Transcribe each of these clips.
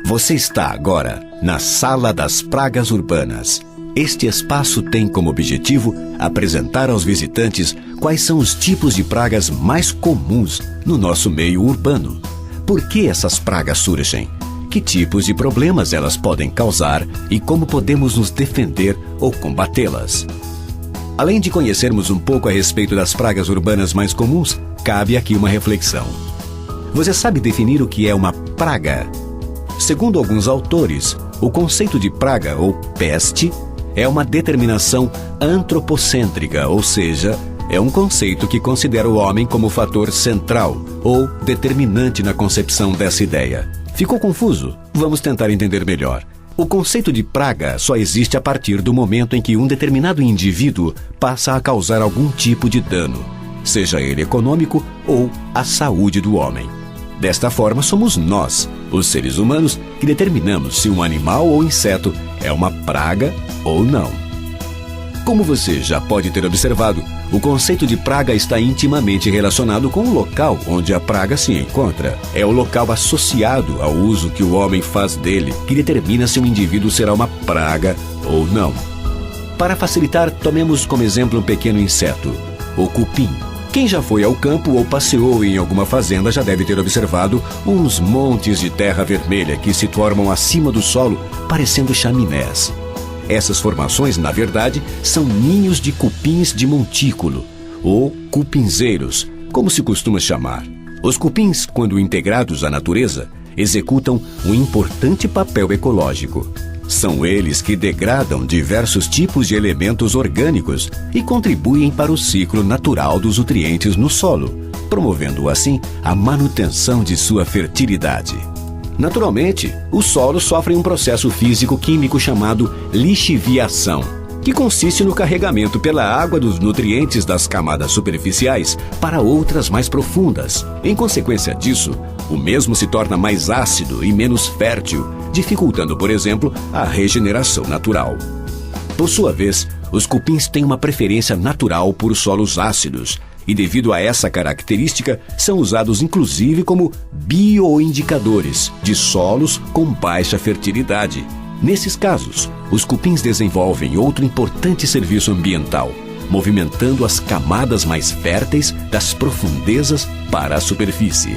Você está agora na Sala das Pragas Urbanas. Este espaço tem como objetivo apresentar aos visitantes quais são os tipos de pragas mais comuns no nosso meio urbano. Por que essas pragas surgem? Que tipos de problemas elas podem causar e como podemos nos defender ou combatê-las? Além de conhecermos um pouco a respeito das pragas urbanas mais comuns, cabe aqui uma reflexão. Você sabe definir o que é uma praga? Segundo alguns autores, o conceito de praga ou peste é uma determinação antropocêntrica, ou seja, é um conceito que considera o homem como fator central ou determinante na concepção dessa ideia. Ficou confuso? Vamos tentar entender melhor. O conceito de praga só existe a partir do momento em que um determinado indivíduo passa a causar algum tipo de dano, seja ele econômico ou à saúde do homem. Desta forma, somos nós, os seres humanos, que determinamos se um animal ou inseto é uma praga ou não. Como você já pode ter observado, o conceito de praga está intimamente relacionado com o local onde a praga se encontra. É o local associado ao uso que o homem faz dele que determina se um indivíduo será uma praga ou não. Para facilitar, tomemos como exemplo um pequeno inseto, o cupim. Quem já foi ao campo ou passeou em alguma fazenda já deve ter observado uns montes de terra vermelha que se formam acima do solo, parecendo chaminés. Essas formações, na verdade, são ninhos de cupins de montículo, ou cupinzeiros, como se costuma chamar. Os cupins, quando integrados à natureza, executam um importante papel ecológico. São eles que degradam diversos tipos de elementos orgânicos e contribuem para o ciclo natural dos nutrientes no solo, promovendo assim a manutenção de sua fertilidade. Naturalmente, os solos sofrem um processo físico-químico chamado lixiviação, que consiste no carregamento pela água dos nutrientes das camadas superficiais para outras mais profundas. Em consequência disso, o mesmo se torna mais ácido e menos fértil, dificultando, por exemplo, a regeneração natural. Por sua vez, os cupins têm uma preferência natural por solos ácidos e, devido a essa característica, são usados inclusive como bioindicadores de solos com baixa fertilidade. Nesses casos, os cupins desenvolvem outro importante serviço ambiental, movimentando as camadas mais férteis das profundezas para a superfície.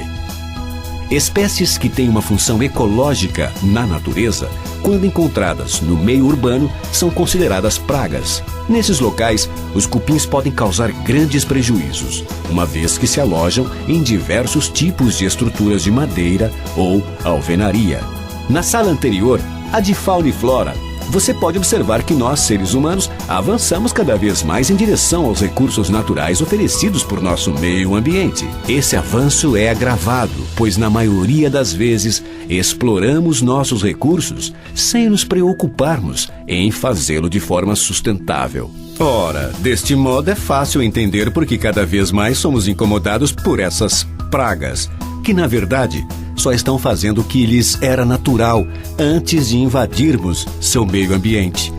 Espécies que têm uma função ecológica na natureza, quando encontradas no meio urbano, são consideradas pragas. Nesses locais, os cupins podem causar grandes prejuízos, uma vez que se alojam em diversos tipos de estruturas de madeira ou alvenaria. Na sala anterior, a de fauna e flora, você pode observar que nós, seres humanos, avançamos cada vez mais em direção aos recursos naturais oferecidos por nosso meio ambiente. Esse avanço é agravado, pois na maioria das vezes exploramos nossos recursos sem nos preocuparmos em fazê-lo de forma sustentável. Ora, deste modo é fácil entender por que cada vez mais somos incomodados por essas pragas, que na verdade só estão fazendo o que lhes era natural antes de invadirmos seu meio ambiente.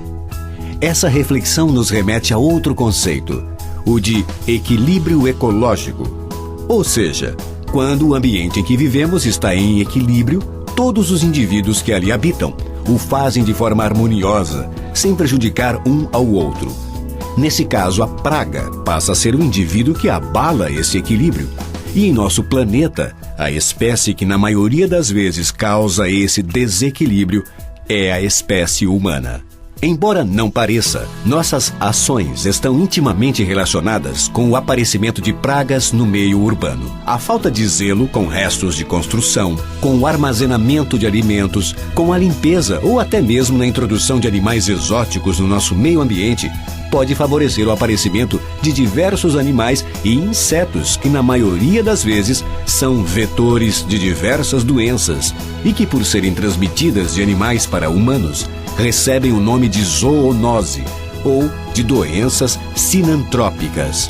Essa reflexão nos remete a outro conceito, o de equilíbrio ecológico. Ou seja, quando o ambiente em que vivemos está em equilíbrio, todos os indivíduos que ali habitam o fazem de forma harmoniosa, sem prejudicar um ao outro. Nesse caso, a praga passa a ser o indivíduo que abala esse equilíbrio. E em nosso planeta, a espécie que na maioria das vezes causa esse desequilíbrio é a espécie humana. Embora não pareça, nossas ações estão intimamente relacionadas com o aparecimento de pragas no meio urbano. A falta de zelo com restos de construção, com o armazenamento de alimentos, com a limpeza ou até mesmo na introdução de animais exóticos no nosso meio ambiente pode favorecer o aparecimento de diversos animais e insetos que na maioria das vezes são vetores de diversas doenças e que, por serem transmitidas de animais para humanos, recebem o nome de zoonose ou de doenças sinantrópicas.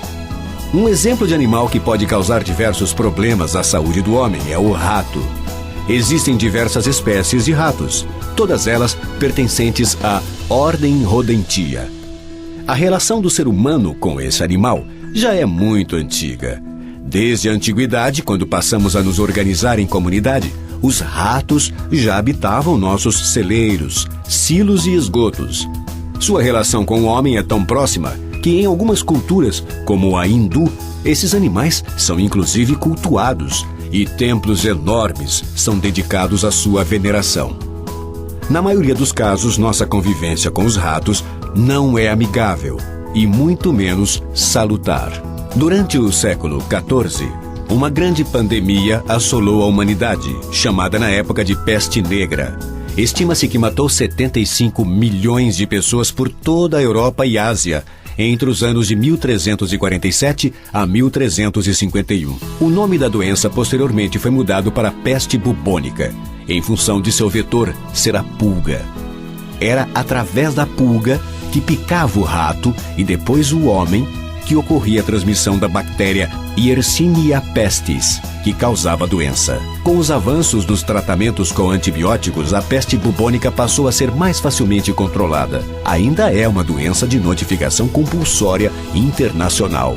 Um exemplo de animal que pode causar diversos problemas à saúde do homem é o rato. Existem diversas espécies de ratos, todas elas pertencentes à ordem Rodentia. A relação do ser humano com esse animal já é muito antiga. Desde a antiguidade, quando passamos a nos organizar em comunidade, os ratos já habitavam nossos celeiros, silos e esgotos. Sua relação com o homem é tão próxima que em algumas culturas, como a hindu, esses animais são inclusive cultuados e templos enormes são dedicados à sua veneração. Na maioria dos casos, nossa convivência com os ratos não é amigável e muito menos salutar. Durante o século XIV, uma grande pandemia assolou a humanidade, chamada na época de peste negra. Estima-se que matou 75 milhões de pessoas por toda a Europa e Ásia, entre os anos de 1347 a 1351. O nome da doença posteriormente foi mudado para peste bubônica, em função de seu vetor ser a pulga. Era através da pulga que picava o rato e depois o homem que ocorria a transmissão da bactéria Yersinia pestis, que causava a doença. Com os avanços dos tratamentos com antibióticos, a peste bubônica passou a ser mais facilmente controlada. Ainda é uma doença de notificação compulsória internacional.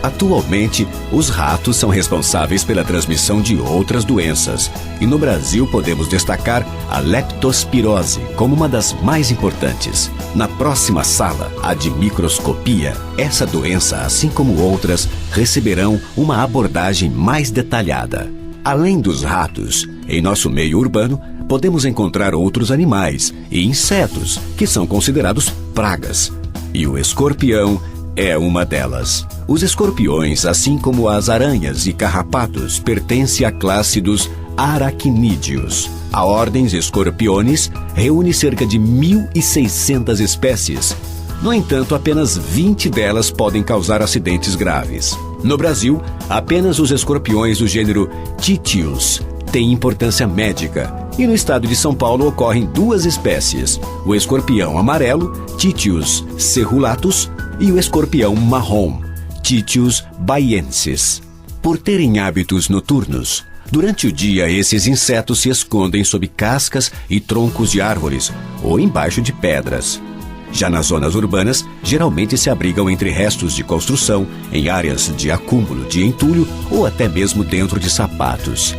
Atualmente, os ratos são responsáveis pela transmissão de outras doenças. E no Brasil podemos destacar a leptospirose como uma das mais importantes. Na próxima sala, a de microscopia, essa doença, assim como outras, receberão uma abordagem mais detalhada. Além dos ratos, em nosso meio urbano, podemos encontrar outros animais e insetos que são considerados pragas. E o escorpião é uma delas. Os escorpiões, assim como as aranhas e carrapatos, pertencem à classe dos aracnídeos. A ordem Escorpiones reúne cerca de 1.600 espécies. No entanto, apenas 20 delas podem causar acidentes graves. No Brasil, apenas os escorpiões do gênero Titius têm importância médica. E no estado de São Paulo ocorrem duas espécies: o escorpião amarelo, Titius cerulatus, e o escorpião marrom, Titius baiensis. Por terem hábitos noturnos, durante o dia esses insetos se escondem sob cascas e troncos de árvores ou embaixo de pedras. Já nas zonas urbanas, geralmente se abrigam entre restos de construção, em áreas de acúmulo de entulho ou até mesmo dentro de sapatos.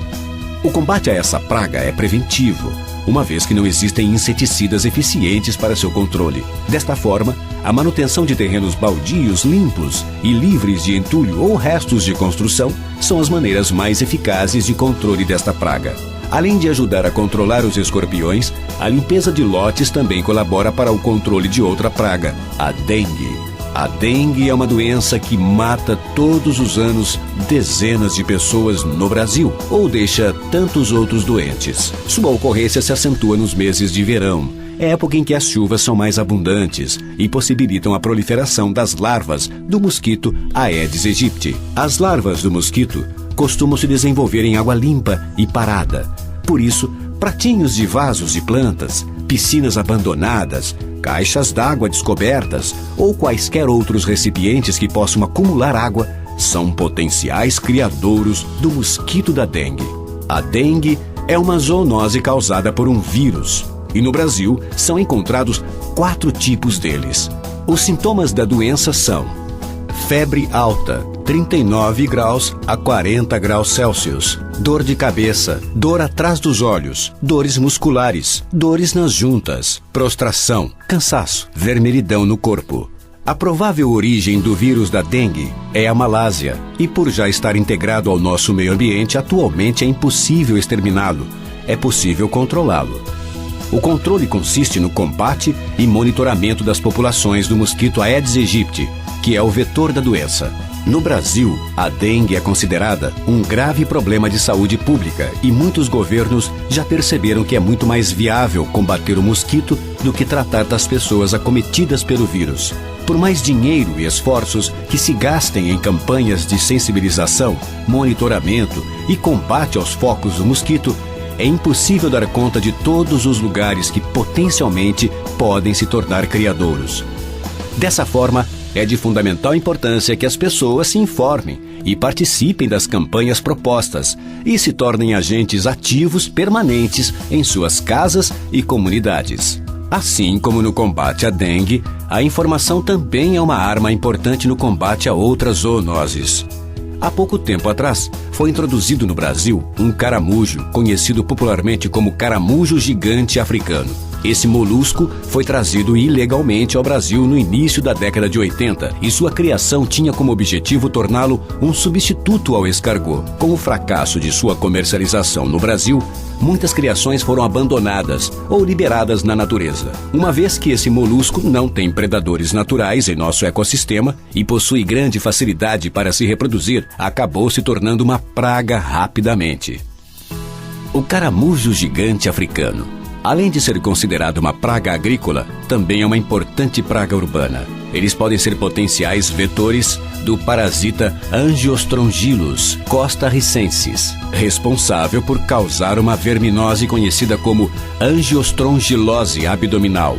O combate a essa praga é preventivo, uma vez que não existem inseticidas eficientes para seu controle. Desta forma, a manutenção de terrenos baldios limpos e livres de entulho ou restos de construção são as maneiras mais eficazes de controle desta praga. Além de ajudar a controlar os escorpiões, a limpeza de lotes também colabora para o controle de outra praga, a dengue. A dengue é uma doença que mata todos os anos dezenas de pessoas no Brasil ou deixa tantos outros doentes. Sua ocorrência se acentua nos meses de verão, época em que as chuvas são mais abundantes e possibilitam a proliferação das larvas do mosquito Aedes aegypti. As larvas do mosquito costumam se desenvolver em água limpa e parada. Por isso, pratinhos de vasos de plantas, piscinas abandonadas, caixas d'água descobertas ou quaisquer outros recipientes que possam acumular água são potenciais criadouros do mosquito da dengue. A dengue é uma zoonose causada por um vírus e no Brasil são encontrados 4 tipos deles. Os sintomas da doença são febre alta, 39 graus a 40 graus Celsius, dor de cabeça, dor atrás dos olhos, dores musculares, dores nas juntas, prostração, cansaço, vermelhidão no corpo. A provável origem do vírus da dengue é a Malásia e, por já estar integrado ao nosso meio ambiente, atualmente é impossível exterminá-lo. É possível controlá-lo. O controle consiste no combate e monitoramento das populações do mosquito Aedes aegypti, que é o vetor da doença. No Brasil, a dengue é considerada um grave problema de saúde pública e muitos governos já perceberam que é muito mais viável combater o mosquito do que tratar das pessoas acometidas pelo vírus. Por mais dinheiro e esforços que se gastem em campanhas de sensibilização, monitoramento e combate aos focos do mosquito, é impossível dar conta de todos os lugares que potencialmente podem se tornar criadouros. Dessa forma, é de fundamental importância que as pessoas se informem e participem das campanhas propostas e se tornem agentes ativos permanentes em suas casas e comunidades. Assim como no combate à dengue, a informação também é uma arma importante no combate a outras zoonoses. Há pouco tempo atrás, foi introduzido no Brasil um caramujo, conhecido popularmente como caramujo gigante africano. Esse molusco foi trazido ilegalmente ao Brasil no início da década de 80 e sua criação tinha como objetivo torná-lo um substituto ao escargot. Com o fracasso de sua comercialização no Brasil, muitas criações foram abandonadas ou liberadas na natureza. Uma vez que esse molusco não tem predadores naturais em nosso ecossistema e possui grande facilidade para se reproduzir, acabou se tornando uma praga rapidamente. O caramujo gigante africano, além de ser considerado uma praga agrícola, também é uma importante praga urbana. Eles podem ser potenciais vetores do parasita Angiostrongylos costarricensis, responsável por causar uma verminose conhecida como angiostrongilose abdominal.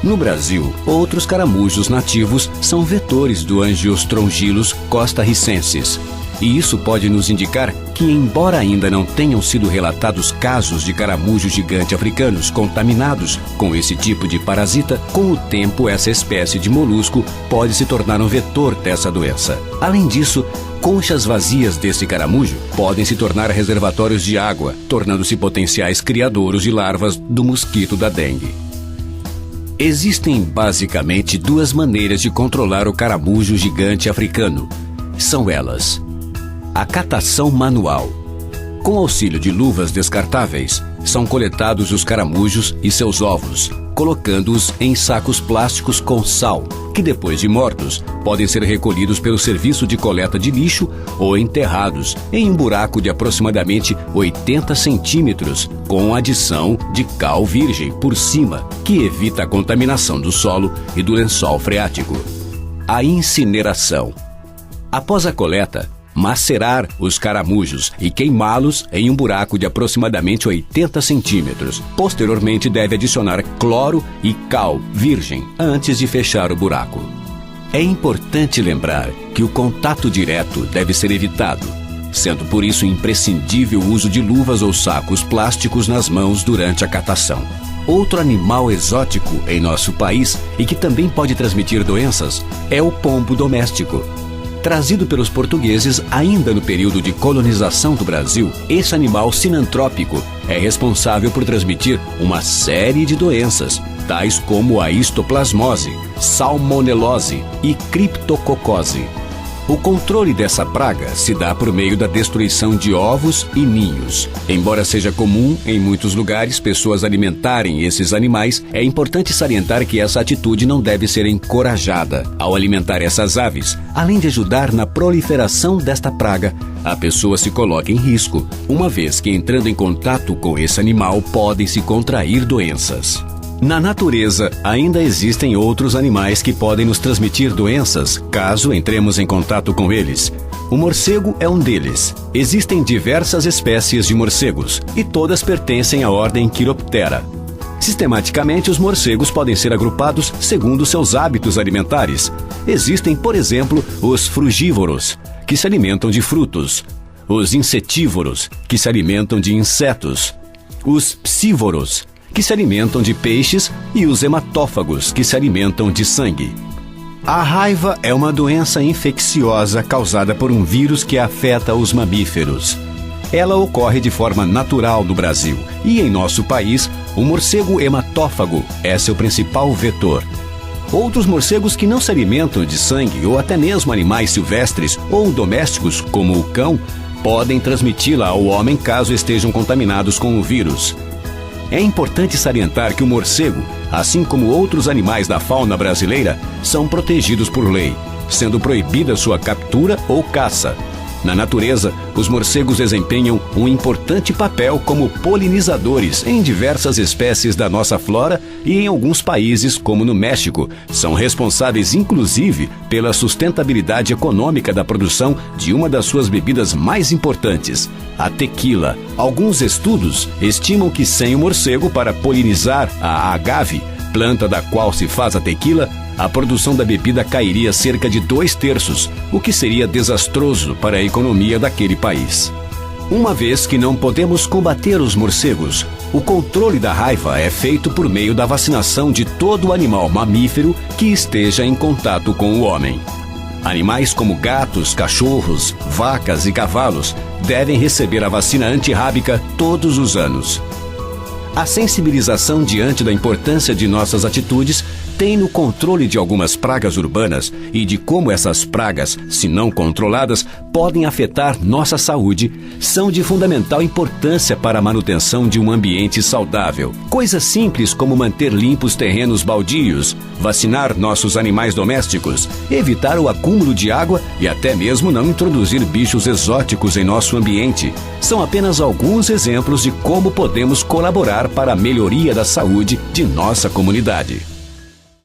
No Brasil, outros caramujos nativos são vetores do Angiostrongylus costarricensis. E isso pode nos indicar que, embora ainda não tenham sido relatados casos de caramujo gigante africanos contaminados com esse tipo de parasita, com o tempo essa espécie de molusco pode se tornar um vetor dessa doença. Além disso, conchas vazias desse caramujo podem se tornar reservatórios de água, tornando-se potenciais criadouros de larvas do mosquito da dengue. Existem basicamente duas maneiras de controlar o caramujo gigante africano. São elas: a catação manual. Com auxílio de luvas descartáveis, são coletados os caramujos e seus ovos, colocando-os em sacos plásticos com sal, que depois de mortos, podem ser recolhidos pelo serviço de coleta de lixo ou enterrados em um buraco de aproximadamente 80 centímetros, com adição de cal virgem por cima, que evita a contaminação do solo e do lençol freático. A incineração. Após a coleta, macerar os caramujos e queimá-los em um buraco de aproximadamente 80 centímetros. Posteriormente, deve adicionar cloro e cal virgem antes de fechar o buraco. É importante lembrar que o contato direto deve ser evitado, sendo por isso imprescindível o uso de luvas ou sacos plásticos nas mãos durante a catação. Outro animal exótico em nosso país e que também pode transmitir doenças é o pombo doméstico. Trazido pelos portugueses ainda no período de colonização do Brasil, esse animal sinantrópico é responsável por transmitir uma série de doenças, tais como a histoplasmose, salmonelose e criptococose. O controle dessa praga se dá por meio da destruição de ovos e ninhos. Embora seja comum em muitos lugares pessoas alimentarem esses animais, é importante salientar que essa atitude não deve ser encorajada. Ao alimentar essas aves, além de ajudar na proliferação desta praga, a pessoa se coloca em risco, uma vez que entrando em contato com esse animal podem se contrair doenças. Na natureza, ainda existem outros animais que podem nos transmitir doenças, caso entremos em contato com eles. O morcego é um deles. Existem diversas espécies de morcegos, e todas pertencem à ordem Chiroptera. Sistematicamente, os morcegos podem ser agrupados segundo seus hábitos alimentares. Existem, por exemplo, os frugívoros, que se alimentam de frutos, os insetívoros, que se alimentam de insetos, os psívoros, que se alimentam de peixes, e os hematófagos, que se alimentam de sangue. A raiva é uma doença infecciosa causada por um vírus que afeta os mamíferos. Ela ocorre de forma natural no Brasil, e em nosso país, o morcego hematófago é seu principal vetor. Outros morcegos que não se alimentam de sangue, ou até mesmo animais silvestres ou domésticos, como o cão, podem transmiti-la ao homem caso estejam contaminados com o vírus. É importante salientar que o morcego, assim como outros animais da fauna brasileira, são protegidos por lei, sendo proibida sua captura ou caça. Na natureza, os morcegos desempenham um importante papel como polinizadores em diversas espécies da nossa flora e em alguns países, como no México, são responsáveis inclusive pela sustentabilidade econômica da produção de uma das suas bebidas mais importantes, a tequila. Alguns estudos estimam que sem o morcego para polinizar a agave, planta da qual se faz a tequila, a produção da bebida cairia cerca de 2/3, o que seria desastroso para a economia daquele país. Uma vez que não podemos combater os morcegos, o controle da raiva é feito por meio da vacinação de todo animal mamífero que esteja em contato com o homem. Animais como gatos, cachorros, vacas e cavalos devem receber a vacina antirrábica todos os anos. A sensibilização diante da importância de nossas atitudes tem no controle de algumas pragas urbanas e de como essas pragas, se não controladas, podem afetar nossa saúde, são de fundamental importância para a manutenção de um ambiente saudável. Coisas simples como manter limpos terrenos baldios, vacinar nossos animais domésticos, evitar o acúmulo de água e até mesmo não introduzir bichos exóticos em nosso ambiente. São apenas alguns exemplos de como podemos colaborar para a melhoria da saúde de nossa comunidade.